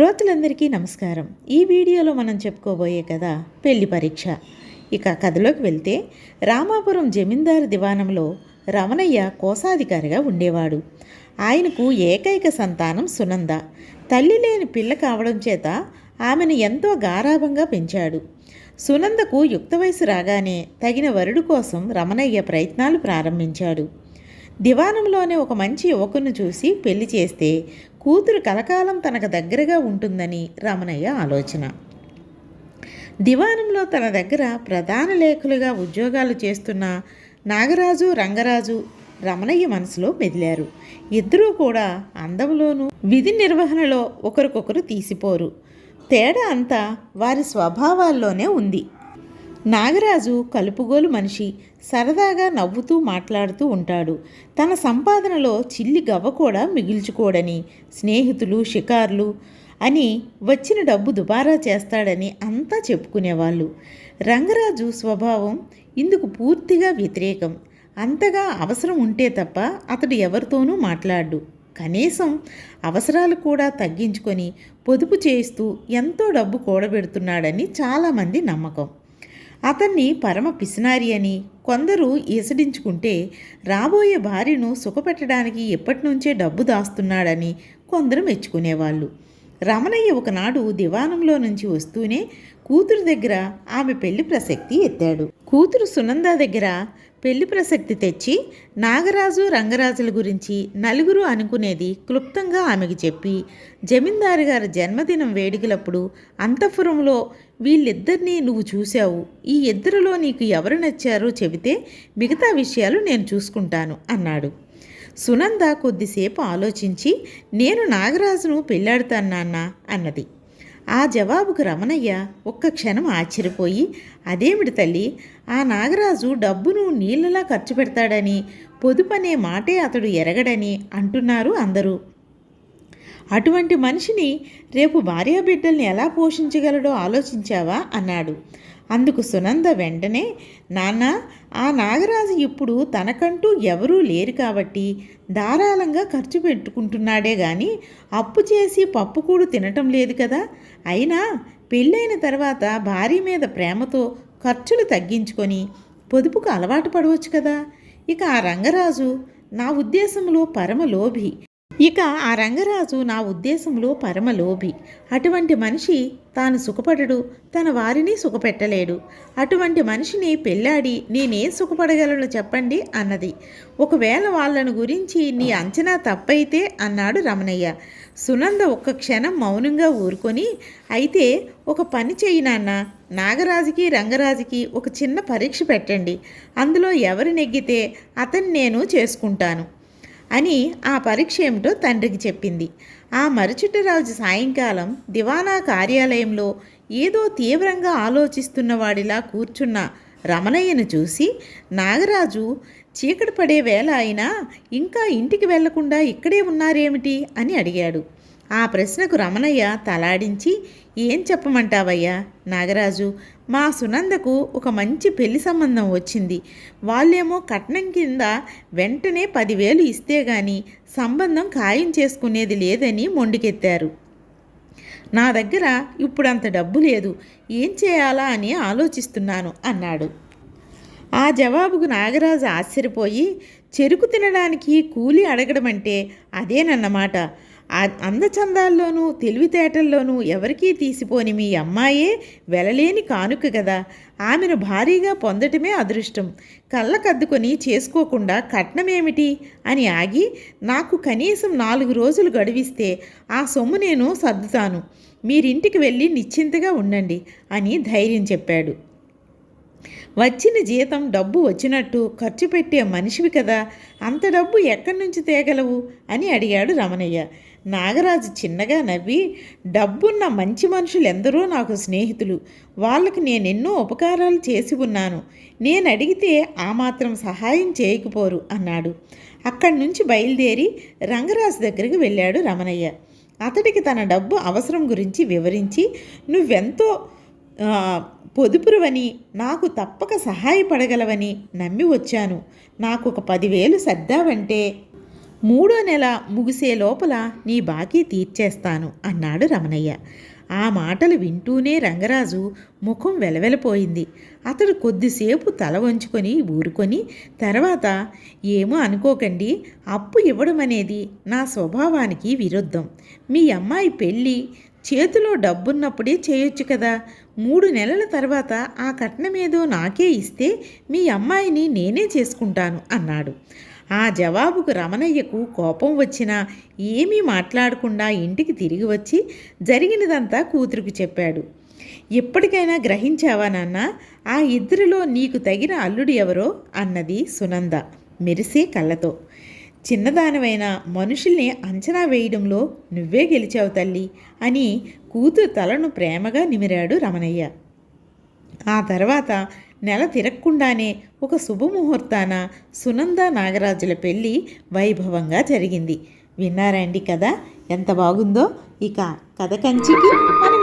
శ్రోతలందరికీ నమస్కారం. ఈ వీడియోలో మనం చెప్పుకోబోయే కథ పెళ్లి పరీక్ష. ఇక కథలోకి వెళ్తే, రామాపురం జమీందారు దివాణంలో రమణయ్య కోశాధికారిగా ఉండేవాడు. ఆయనకు ఏకైక సంతానం సునంద. తల్లి లేని పిల్ల కావడం చేత ఆమెను ఎంతో గారాభంగా పెంచాడు. సునందకు యుక్త వయసు రాగానే తగిన వరుడు కోసం రమణయ్య ప్రయత్నాలు ప్రారంభించాడు. దివాణంలోనే ఒక మంచి యువకును చూసి పెళ్లి చేస్తే కూతురు కలకాలం తనకు దగ్గరగా ఉంటుందని రమణయ్య ఆలోచన. దివాణంలో తన దగ్గర ప్రధాన లేఖలుగా ఉద్యోగాలు చేస్తున్న నాగరాజు, రంగరాజు రమణయ్య మనసులో మెదిలారు. ఇద్దరూ కూడా అందంలోనూ విధి నిర్వహణలో ఒకరికొకరు తీసిపోరు. తేడా అంతా వారి స్వభావాల్లోనే ఉంది. నాగరాజు కలుపుగోలు మనిషి. సరదాగా నవ్వుతూ మాట్లాడుతూ ఉంటాడు. తన సంపాదనలో చిల్లి గవ్వ కూడా మిగిల్చుకోడని, స్నేహితులు, షికార్లు అని వచ్చిన డబ్బు దుబారా చేస్తాడని అంతా చెప్పుకునేవాళ్ళు. రంగరాజు స్వభావం ఇందుకు పూర్తిగా వ్యతిరేకం. అంతగా అవసరం ఉంటే తప్ప అతడు ఎవరితోనూ మాట్లాడు. కనీసం అవసరాలు కూడా తగ్గించుకొని పొదుపు చేస్తూ ఎంతో డబ్బు కూడబెడుతున్నాడని చాలామంది నమ్మకం. అతన్ని పరమ పిసినారి అని కొందరు ఈసడించుకుంటే, రాబోయే భార్యను సుఖపెట్టడానికి ఎప్పటినుంచే డబ్బు దాస్తున్నాడని కొందరు మెచ్చుకునేవాళ్ళు. రమణయ్య ఒకనాడు దివాణంలో నుంచి వస్తూనే కూతురు దగ్గర ఆమె పెళ్లి ప్రసక్తి ఎత్తాడు. కూతురు సునంద దగ్గర పెళ్లి ప్రసక్తి తెచ్చి నాగరాజు, రంగరాజుల గురించి నలుగురు అనుకునేది క్లుప్తంగా ఆమెకి చెప్పి, జమీందారు గారి జన్మదినం వేడుకలప్పుడు అంతఃపురంలో వీళ్ళిద్దరినీ నువ్వు చూశావు, ఈ ఇద్దరిలో నీకు ఎవరు నచ్చారో చెబితే మిగతా విషయాలు నేను చూసుకుంటాను అన్నాడు. సునంద కొద్దిసేపు ఆలోచించి, నేను నాగరాజును పెళ్ళాడుతాను నాన్న అన్నది. ఆ జవాబుకు రమణయ్య ఒక్క క్షణం ఆశ్చర్యపోయి, అదేమిటి తల్లి, ఆ నాగరాజు డబ్బును నీళ్ళలా ఖర్చు పెడతాడని, పొదుపనే మాటే అతడు ఎరగడని అంటున్నారు అందరూ. అటువంటి మనిషిని రేపు భార్యాబిడ్డల్ని ఎలా పోషించగలడో ఆలోచించావా అన్నాడు. అందుకు సునంద వెంటనే, నాన్న, ఆ నాగరాజు ఇప్పుడు తనకంటూ ఎవరూ లేరు కాబట్టి ధారాళంగా ఖర్చు పెట్టుకుంటున్నాడే గాని అప్పు చేసి పప్పుకూడు తినటం లేదు కదా. అయినా పెళ్ళైన తర్వాత భార్య మీద ప్రేమతో ఖర్చులు తగ్గించుకొని పొదుపుకు అలవాటు పడవచ్చు కదా. ఇక ఆ రంగరాజు నా ఉద్దేశంలో పరమలోభి. అటువంటి మనిషి తాను సుఖపడడు, తన వారిని సుఖపెట్టలేడు. అటువంటి మనిషిని పెళ్ళాడి నేనేం సుఖపడగలను చెప్పండి అన్నది. ఒకవేళ వాళ్ళను గురించి నీ అంచనా తప్పైతే అన్నాడు రమణయ్య. సునంద ఒక్క క్షణం మౌనంగా ఊరుకొని, అయితే ఒక పని చెయ్యి నాన్న, నాగరాజుకి, రంగరాజుకి ఒక చిన్న పరీక్ష పెట్టండి, అందులో ఎవరు నెగ్గితే అతన్ని నేను చేసుకుంటాను అని ఆ పరీక్ష ఏమిటో తండ్రికి చెప్పింది. ఆ మరుసటి రోజు సాయంకాలం దివాణా కార్యాలయంలో ఏదో తీవ్రంగా ఆలోచిస్తున్నవాడిలా కూర్చున్న రమణయ్యను చూసి, నాగరాజు చీకటి పడే వేళ అయినా ఇంకా ఇంటికి వెళ్లకుండా ఇక్కడే ఉన్నారేమిటి అని అడిగాడు. ఆ ప్రశ్నకు రమణయ్య తలాడించి, ఏం చెప్పమంటావయ్యా నాగరాజు, మా సునందకు ఒక మంచి పెళ్లి సంబంధం వచ్చింది. వాళ్ళేమో కట్నం కింద వెంటనే 10,000 ఇస్తే గాని సంబంధం ఖాయం చేసుకునేది లేదని మొండికెత్తారు. నా దగ్గర ఇప్పుడంత డబ్బు లేదు, ఏం చేయాలా అని ఆలోచిస్తున్నాను అన్నాడు. ఆ జవాబుకు నాగరాజు ఆశ్చర్యపోయి, చెరుకు తినడానికి కూలి అడగడం అంటే అదేనన్నమాట. అందచందాల్లోనూ తెలివితేటల్లోనూ ఎవరికీ తీసిపోని మీ అమ్మాయే వెలలేని కానుక కదా. ఆమెను భారీగా పొందటమే అదృష్టం. కళ్ళకద్దుకొని చేసుకోకుండా కట్నమేమిటి అని ఆగి, నాకు కనీసం 4 రోజులు గడువిస్తే ఆ సొమ్ము నేను సర్దుతాను, మీరింటికి వెళ్ళి నిశ్చింతగా ఉండండి అని ధైర్యం చెప్పాడు. వచ్చిన జీతం డబ్బు వచ్చినట్టు ఖర్చు పెట్టే మనిషివి కదా, అంత డబ్బు ఎక్కడి నుంచి తేగలవు అని అడిగాడు రమణయ్య. నాగరాజు చిన్నగా నవ్వి, డబ్బున్న మంచి మనుషులు ఎందరో నాకు స్నేహితులు, వాళ్ళకి నేనెన్నో ఉపకారాలు చేసి ఉన్నాను, నేను అడిగితే ఆ మాత్రం సహాయం చేయకపోరు అన్నాడు. అక్కడి నుంచి బయలుదేరి రంగరాజు దగ్గరికి వెళ్ళాడు రమణయ్య. అతడికి తన డబ్బు అవసరం గురించి వివరించి, నువ్వెంతో పొదుపురువని, నాకు తప్పక సహాయపడగలవని నమ్మి వచ్చాను, నాకు ఒక 10,000 సర్దావంటే 3వ నెల ముగిసే లోపల నీ బాకీ తీర్చేస్తాను అన్నాడు రమణయ్య. ఆ మాటలు వింటూనే రంగరాజు ముఖం వెలవెలపోయింది. అతడు కొద్దిసేపు తల వంచుకొని ఊరుకొని తర్వాత, ఏమో అనుకోకండి, అప్పు ఇవ్వడం అనేది నా స్వభావానికి విరుద్ధం. మీ అమ్మాయి పెళ్ళి చేతిలో డబ్బున్నప్పుడే చేయొచ్చు కదా. 3 నెలల తర్వాత ఆ కట్నమేదో నాకే ఇస్తే మీ అమ్మాయిని నేనే చేసుకుంటాను అన్నాడు. ఆ జవాబుకు రమణయ్యకు కోపం వచ్చినా ఏమీ మాట్లాడకుండా ఇంటికి తిరిగి వచ్చి జరిగినదంతా కూతురికి చెప్పాడు. ఎప్పటికైనా గ్రహించావా నాన్న, ఆ ఇద్దరిలో నీకు తగిన అల్లుడు ఎవరో అన్నది సునంద మెరిసే కళ్ళతో. చిన్నదానివైన మనుషుల్ని అంచనా వేయడంలో నువ్వే గెలిచావు తల్లి అని కూతురు తలను ప్రేమగా నిమిరాడు రమణయ్య. ఆ తర్వాత నెల తిరగకుండానే ఒక శుభముహూర్తాన సునంద నాగరాజుల పెళ్ళి వైభవంగా జరిగింది. విన్నారండి కదా, ఎంత బాగుందో. ఇక కథ కంచికి మనం